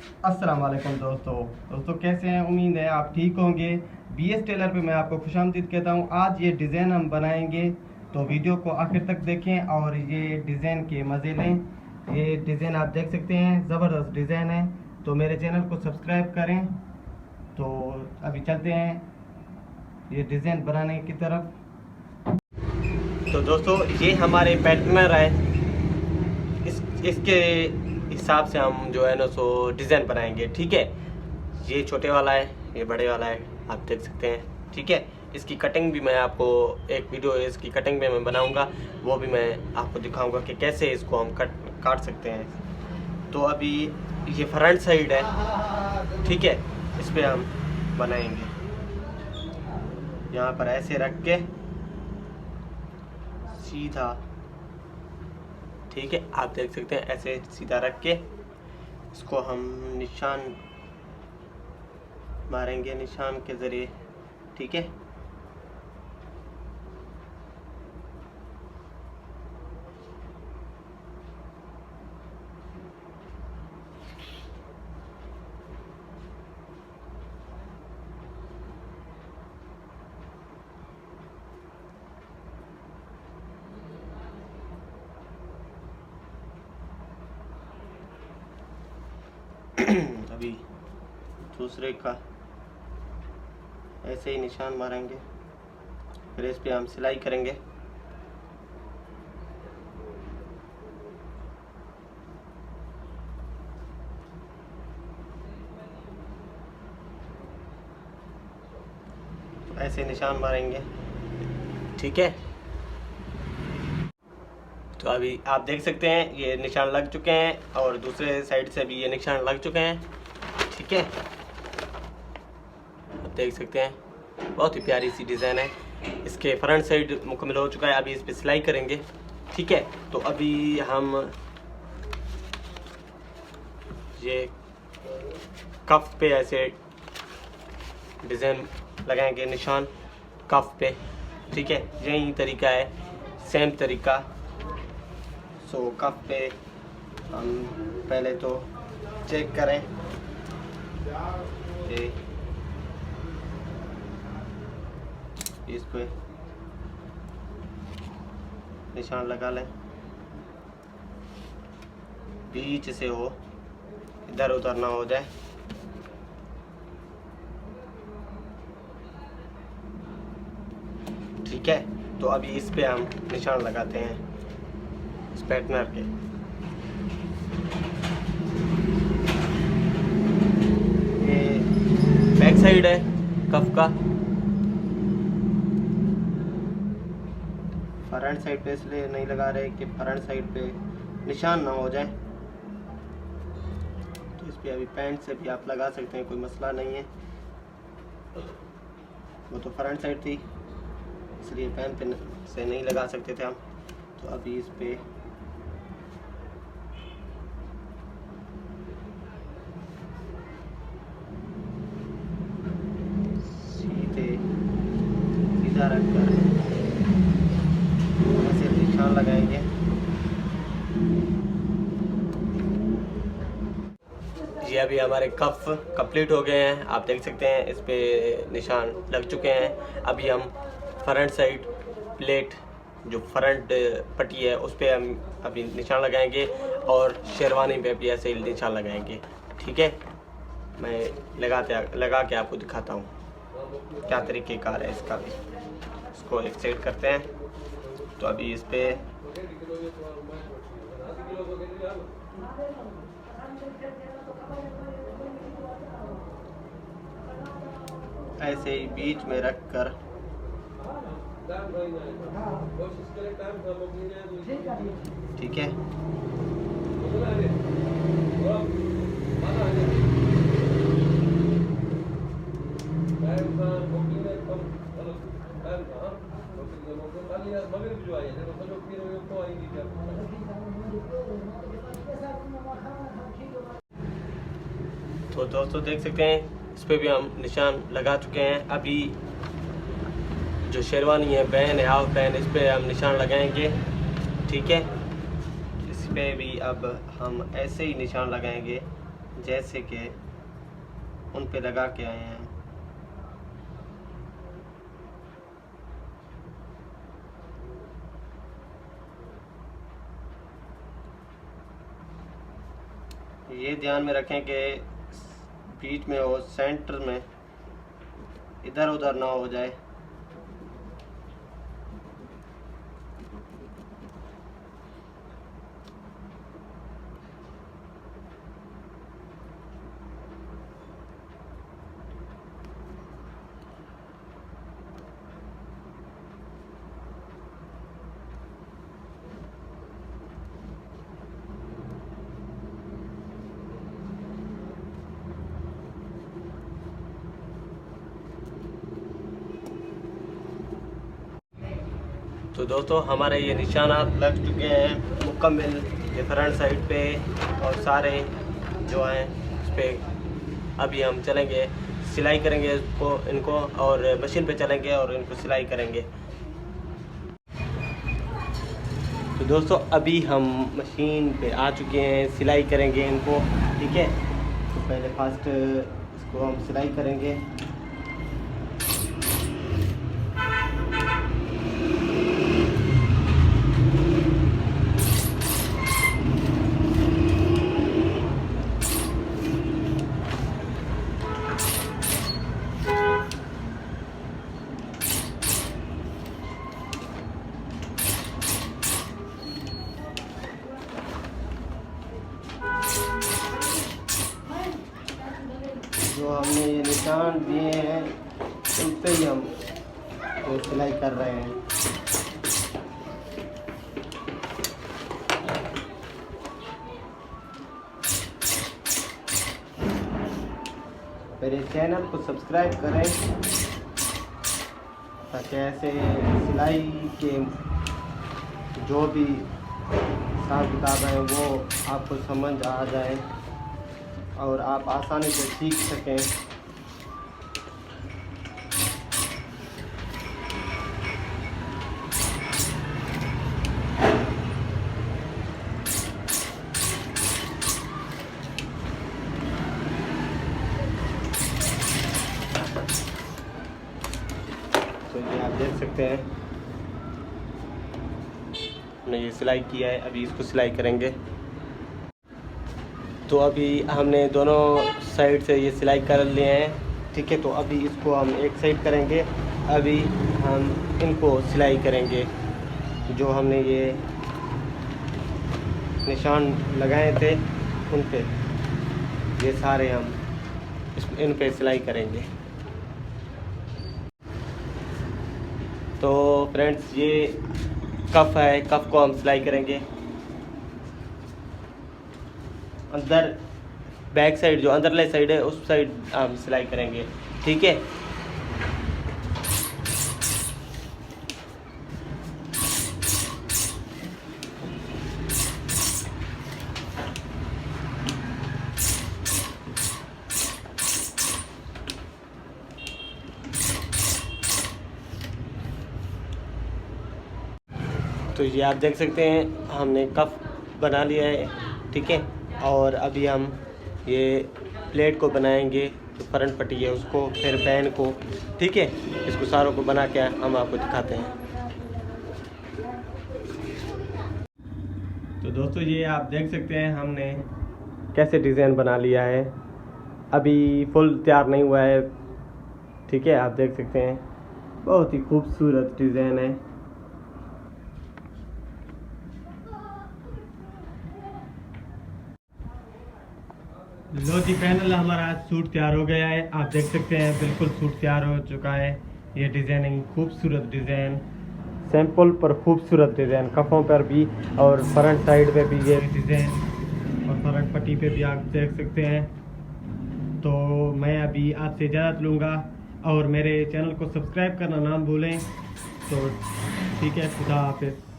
अस्सलाम वालेकुम दोस्तों कैसे हैं। उम्मीद है आप ठीक होंगे। बीएस टेलर पे मैं आपको खुशामदीद कहता हूँ। आज ये डिज़ाइन हम बनाएंगे, तो वीडियो को आखिर तक देखें और ये डिज़ाइन के मज़े लें। ये डिज़ाइन आप देख सकते हैं, ज़बरदस्त डिज़ाइन है। तो मेरे चैनल को सब्सक्राइब करें। तो अभी चलते हैं ये डिज़ाइन बनाने की तरफ। तो दोस्तों ये हमारे पैटर्नर है, इसके हिसाब से हम जो है ना सो डिज़ाइन बनाएंगे। ठीक है, ये छोटे वाला है, ये बड़े वाला है, आप देख सकते हैं। ठीक है, इसकी कटिंग भी मैं आपको एक वीडियो इसकी कटिंग में मैं बनाऊंगा, वो भी मैं आपको दिखाऊंगा कि कैसे इसको हम काट सकते हैं। तो अभी ये फ्रंट साइड है, ठीक है, इस पर हम बनाएंगे। यहाँ पर ऐसे रख के सीधा, ठीक है, आप देख सकते हैं, ऐसे सीधा रख के इसको हम निशान मारेंगे निशान के ज़रिए। ठीक है, अभी दूसरे का ऐसे ही निशान मारेंगे, फिर इस पे हम सिलाई करेंगे। तो ऐसे निशान मारेंगे, ठीक है। तो अभी आप देख सकते हैं ये निशान लग चुके हैं और दूसरे साइड से भी ये निशान लग चुके हैं। ठीक है, आप देख सकते हैं, बहुत ही प्यारी सी डिज़ाइन है। इसके फ्रंट साइड मुकम्मल हो चुका है, अभी इस पर सिलाई करेंगे। ठीक है, तो अभी हम ये कफ पे ऐसे डिज़ाइन लगाएंगे, निशान कफ पे। ठीक है, यही तरीका है, सेम तरीका। सो कफ पे हम पहले तो चेक करें कि इस पे निशान लगा लें, बीच से हो, इधर उधर ना हो जाए। ठीक है, तो अभी इस पे हम निशान लगाते हैं इस पैटर्नर के। ये बैक साइड है कफ का, फ्रंट साइड पे इसलिए नहीं लगा रहे कि फ्रंट साइड पे निशान ना हो जाए। तो इस पे अभी पैंट से भी आप लगा सकते हैं, कोई मसला नहीं है। वो तो फ्रंट साइड थी इसलिए पैंट पे से नहीं लगा सकते थे हम। तो अभी इस पे सीधा रखकर ऐसे निशान लगाएंगे। ये अभी हमारे कफ कंप्लीट हो गए हैं, आप देख सकते हैं, इस पे निशान लग चुके हैं। अभी हम फ्रंट साइड प्लेट, जो फ्रंट पट्टी है, उस पे हम अभी निशान लगाएंगे और शेरवानी पे भी ऐसे ही निशान लगाएंगे। ठीक है, मैं लगा के आपको दिखाता हूँ क्या तरीक़ेकार है इसका भी। इसको एक साइड करते हैं। तो अभी इस पे ऐसे ही बीच में रख कर ठीक है, तो दोस्तों देख सकते हैं, इस पे भी हम निशान लगा चुके हैं। अभी जो शेरवानी है, बैन है, हाफ बैन, इस पे हम निशान लगाएंगे। ठीक है, इस पे भी अब हम ऐसे ही निशान लगाएंगे जैसे कि उन पे लगा के आए हैं। ये ध्यान में रखें कि बीच में हो, सेंटर में, इधर उधर ना हो जाए। तो दोस्तों हमारे ये निशानात लग चुके हैं मुकम्मल, ये फ्रंट साइड पे और सारे जो हैं उस पर। अभी हम चलेंगे, सिलाई करेंगे इनको और मशीन पे चलेंगे और इनको सिलाई करेंगे। तो दोस्तों अभी हम मशीन पे आ चुके हैं, सिलाई करेंगे इनको, ठीक है। तो पहले फर्स्ट इसको हम सिलाई करेंगे। जो हमने ये निशान दिए हैं उन पे ही हम सिलाई कर रहे हैं। मेरे चैनल को सब्सक्राइब करें ताकि ऐसे सिलाई के जो भी हिसाब किताब है वो आपको समझ आ जाए और आप आसानी से सीख सकें। तो ये आप देख सकते हैं हमने ये सिलाई किया है, अभी इसको सिलाई करेंगे। तो अभी हमने दोनों साइड से ये सिलाई कर लिए हैं, ठीक है। तो अभी इसको हम एक साइड करेंगे, अभी हम इनको सिलाई करेंगे। जो हमने ये निशान लगाए थे उन पे ये सारे हम इन पे सिलाई करेंगे। तो फ्रेंड्स ये कफ है, कफ को हम सिलाई करेंगे। अंदर बैक साइड जो अंदरले साइड है उस साइड हम सिलाई करेंगे, ठीक है। तो ये आप देख सकते हैं हमने कफ बना लिया है, ठीक है। और अभी हम ये प्लेट को बनाएंगे, जो फ्रंट पट्टी है उसको, फिर बैन को, ठीक है। इसको सारों को बना के हम आपको दिखाते हैं। तो दोस्तों ये आप देख सकते हैं हमने कैसे डिज़ाइन बना लिया है, अभी फुल तैयार नहीं हुआ है, ठीक है। आप देख सकते हैं बहुत ही खूबसूरत डिज़ाइन है। लो जी पैनल हमारा सूट तैयार हो गया है, आप देख सकते हैं बिल्कुल सूट तैयार हो चुका है। ये डिज़ाइनिंग खूबसूरत डिज़ाइन, सैंपल पर खूबसूरत डिज़ाइन, कफ़ों पर भी और फ्रंट साइड पे भी ये डिज़ाइन और फ्रंट पट्टी पे भी आप देख सकते हैं। तो मैं अभी आपसे इजाज़त लूँगा और मेरे चैनल को सब्सक्राइब करना ना भूलें। तो ठीक है, खुदा हाफिज़।